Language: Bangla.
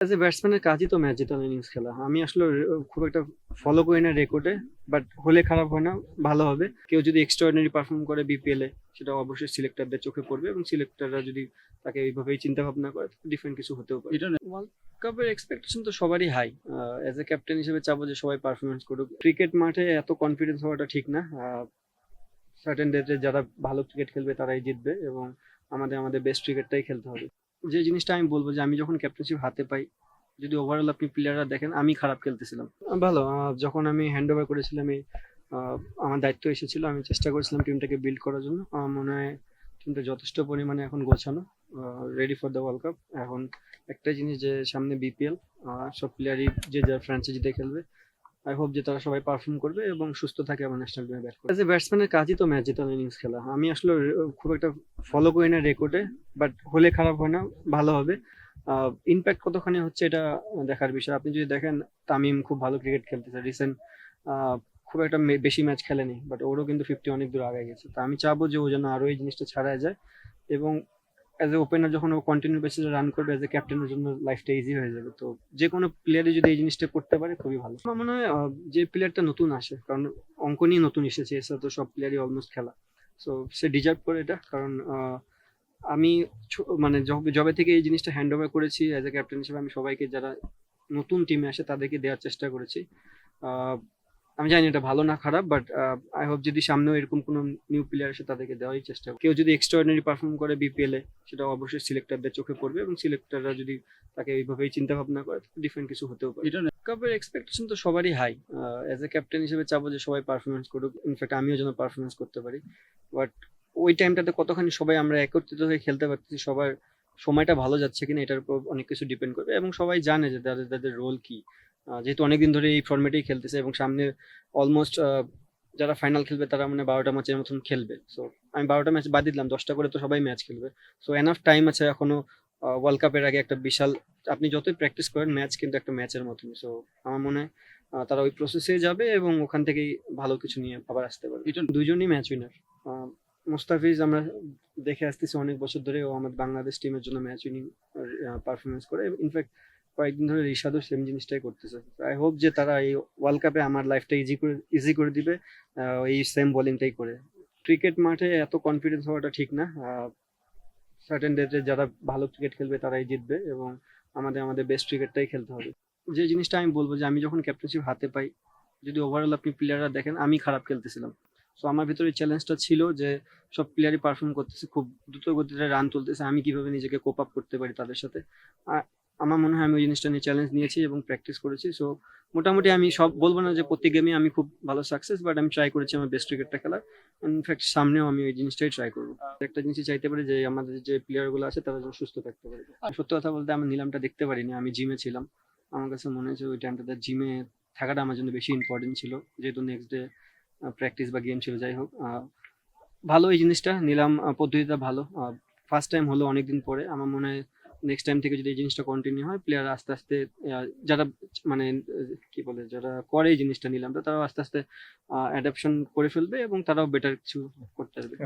অ্যাজ এ ব্যাটসম্যানের কাজই তো ম্যাচ জেতানো ইনিংস খেলা। আমি আসলে খুব একটা ফলো করি না রেকর্ডে, বাট হলে খারাপ হয় না, ভালো হবে। কেউ যদি এক্সট্রাঅর্ডিনারি পারফর্ম করে বিপিএল এ, সেটা অবশ্যই সিলেক্টরদের চোখে পড়বে এবং সিলেক্টররা যদি তাকে এইভাবেই চিন্তা ভাবনা করে, ডিফারেন্ট কিছু হতেও পারে। ওয়ার্ল্ড কাপের এক্সপেকটেশন তো সবারই হাই। অ্যাজ এ ক্যাপ্টেন হিসেবে চাবো যে সবাই পারফরমেন্স করুক। ক্রিকেট মাঠে এত কনফিডেন্স হওয়াটা ঠিক না। সার্টেন ডেতে যারা ভালো ক্রিকেট খেলবে তারাই জিতবে এবং আমাদের বেস্ট ক্রিকেটটাই খেলতে হবে। যে জিনিসটা আমি বলবো যে আমি যখন ক্যাপ্টেনশিপ হাতে পাই, যদি ওভারঅল আপনি প্লেয়াররা দেখেন, আমি খারাপ খেলতেছিলাম। ভালো, যখন আমি হ্যান্ড ওভার করেছিলাম, আমার দায়িত্ব এসেছিল, আমি চেষ্টা করেছিলাম টিমটাকে বিল্ড করার জন্য। আমার মনে হয় টিমটা যথেষ্ট পরিমাণে এখন গোছানো, ready for the world cup. এখন একটাই জিনিস যে সামনে বিপিএল, সব প্লেয়ারই যে যার ফ্র্যাঞ্চাইজিতে খেলবে। আই হোপ যে তারা সবাই পারফর্ম করবে এবং সুস্থ থাকে এবং ন্যাশনাল টিমে ব্যাট করবে। অ্যাজ এ ব্যাটসম্যানের কাজই তো ম্যাচ জেতানো ইনিংস খেলা। আমি আসলে খুব একটা ফলো করি না রেকর্ডে, বাট হলে খারাপ হয় না, ভালো হবে। ইম্প্যাক্ট কতখানি হচ্ছে এটা দেখার বিষয়। আপনি যদি দেখেন, তামিম খুব ভালো ক্রিকেট খেলতেছে রিসেন্ট। খুব একটা বেশি ম্যাচ খেলেনি, বাট ওরও কিন্তু 50 অনেক দূর আগে গেছে। তো আমি চাবো যে ও যেন আরো এই জিনিসটা ছাড়ায় যায় এবং অ্যাজ এ ওপেনার যখন ও কন্টিনিউ বেসিসে রান করবে, অ্যাজ এ ক্যাপ্টেনের জন্য লাইফটা ইজি হয়ে যাবে। তো যে কোনো প্লেয়ারই যদি এই জিনিসটা করতে পারে, খুবই ভালো। আমার মনে হয় যে প্লেয়ারটা নতুন আসে, কারণ অঙ্ক নিয়ে নতুন এসেছে, এসে তো সব প্লেয়ারই অলমোস্ট খেলা। সো সে ডিজার্ভ করে এটা, কারণ আমি মানে যবে যবে থেকে এই জিনিসটা হ্যান্ড ওভার করেছি অ্যাজ এ ক্যাপ্টেন হিসেবে, আমি সবাইকে যারা নতুন টিমে আসে তাদেরকে দেওয়ার চেষ্টা করেছি। আহ, আমি জানি এটা ভালো না খারাপ, বাট আই হোপ যদি সামনেও এরকম কোনো নিউ প্লেয়ার আসে তাদেরকে দেওয়ারই চেষ্টা করব। কেউ যদি এক্সট্রাঅর্ডিনারি পারফর্ম করে বিপিএল এ, সেটা অবশ্যই সিলেক্টরদের চোখে পড়বে এবং সিলেক্টররা যদি তাকে এইভাবেই চিন্তা ভাবনা করে, ডিফারেন্ট কিছু হতেও পারে। কাপের এক্সপেকটেশন তো সবারই হাই। অ্যাজ এ ক্যাপ্টেন হিসেবে চাবো যে সবাই পারফরমেন্স করুক, ইনফ্যাক্ট আমিও যেন পারফরমেন্স করতে পারি। বাট ওই টাইমটাতে কতখানি সবাই আমরা একত্রিত হয়ে খেলতে পারতেছি, সবার সময়টা ভালো যাচ্ছে কিনা, এটার উপর অনেক কিছু ডিপেন্ড করবে এবং সবাই জানে যে তাদের তাদের রোল কি। যেহেতু অনেকদিন ধরে এই ফর্মেটেই খেলতেছে এবং সামনে অলমোস্ট যারা ফাইনাল খেলবে তারা মানে 12টা ম্যাচের মতন খেলবে। সো আমি 12টা ম্যাচ বাদ দিলাম, 10টা করে তো সবাই ম্যাচ খেলবে। সো এনাফ টাইম আছে এখনো। ওয়ার্ল্ড কাপের আগে একটা বিশাল, আপনি যতই প্র্যাকটিস করেন, ম্যাচ কিন্তু একটা ম্যাচের মতনই। সো আমার মনে হয় তারা ওই প্রসেসে যাবে এবং ওখান থেকেই ভালো কিছু নিয়ে আবার আসতে পারবে। এটা দুজনই ম্যাচ উইনার। মুস্তাফিজ আমরা দেখে আসতেছি অনেক বছর ধরে, ও আমাদের বাংলাদেশ টিমের জন্য ম্যাচ উইনিং পারফরমেন্স করে। ইনফ্যাক্ট কয়েকদিন ধরে রিশাদও সেম জিনিসটাই করতেছে। আই হোপ যে তারা এই ওয়ার্ল্ড কাপে আমার লাইফটা ইজি করে দিবে, এই সেম বোলিংটাই করে। ক্রিকেট মাঠে এত কনফিডেন্স হওয়াটা ঠিক না। সার্টেন ডেতে যারা ভালো ক্রিকেট খেলবে তারাই জিতবে এবং আমাদের বেস্ট ক্রিকেটটাই খেলতে হবে। যে জিনিসটা আমি বলবো যে আমি যখন ক্যাপ্টেনশিপ হাতে পাই, যদি ওভারঅল আপনি প্লেয়াররা দেখেন, আমি খারাপ খেলতেছিলাম। সো আমার ভিতরে চ্যালেঞ্জটা ছিল যে সব প্লেয়ারই পারফর্ম করতেছে, খুব দ্রুত গতিতে রান তুলতেছে, আমি কিভাবে নিজেকে কোপ আপ করতে পারি তাদের সাথে। আমার মনে হয় আমি ওই জিনিসটা নিয়ে চ্যালেঞ্জ নিয়েছি এবং প্র্যাকটিস করেছি। সো মোটামুটি আমি সব বলবো না যে প্রত্যেক গেমে আমি খুব ভালো সাকসেস, বাট আমি ট্রাই করেছি আমার বেস্ট ক্রিকেটটা খেলার। ইনফ্যাক্ট সামনেও আমি ওই জিনিসটাই ট্রাই করবো। একটা জিনিসই চাইতে পারি যে আমাদের যে প্লেয়ার গুলো আছে তারা যেন সুস্থ থাকতে পারে। আর সত্যি কথা বলতে আমি নিলামটা দেখতে পারিনি, আমি জিমে ছিলাম। আমার কাছে মনে হয়েছে ওই টাইমটাতে জিমে থাকাটা আমার জন্য বেশি ইম্পর্টেন্ট ছিল, যেহেতু নেক্সট ডে প্র্যাকটিস বা গেম ছিল। যাই হোক, ভালো এই জিনিসটা নিলাম, পদ্ধতিটা ভালো। ফার্স্ট টাইম হলো অনেকদিন পরে। আমার মনে হয় নেক্সট টাইম থেকে যদি এই জিনিসটা কন্টিনিউ হয়, প্লেয়ার আস্তে আস্তে যারা মানে কি বলে, যারা করে এই জিনিসটা নিলাম, তো তারাও আস্তে আস্তে অ্যাডাপশন করে ফেলবে এবং তারাও বেটার কিছু করতে পারবে।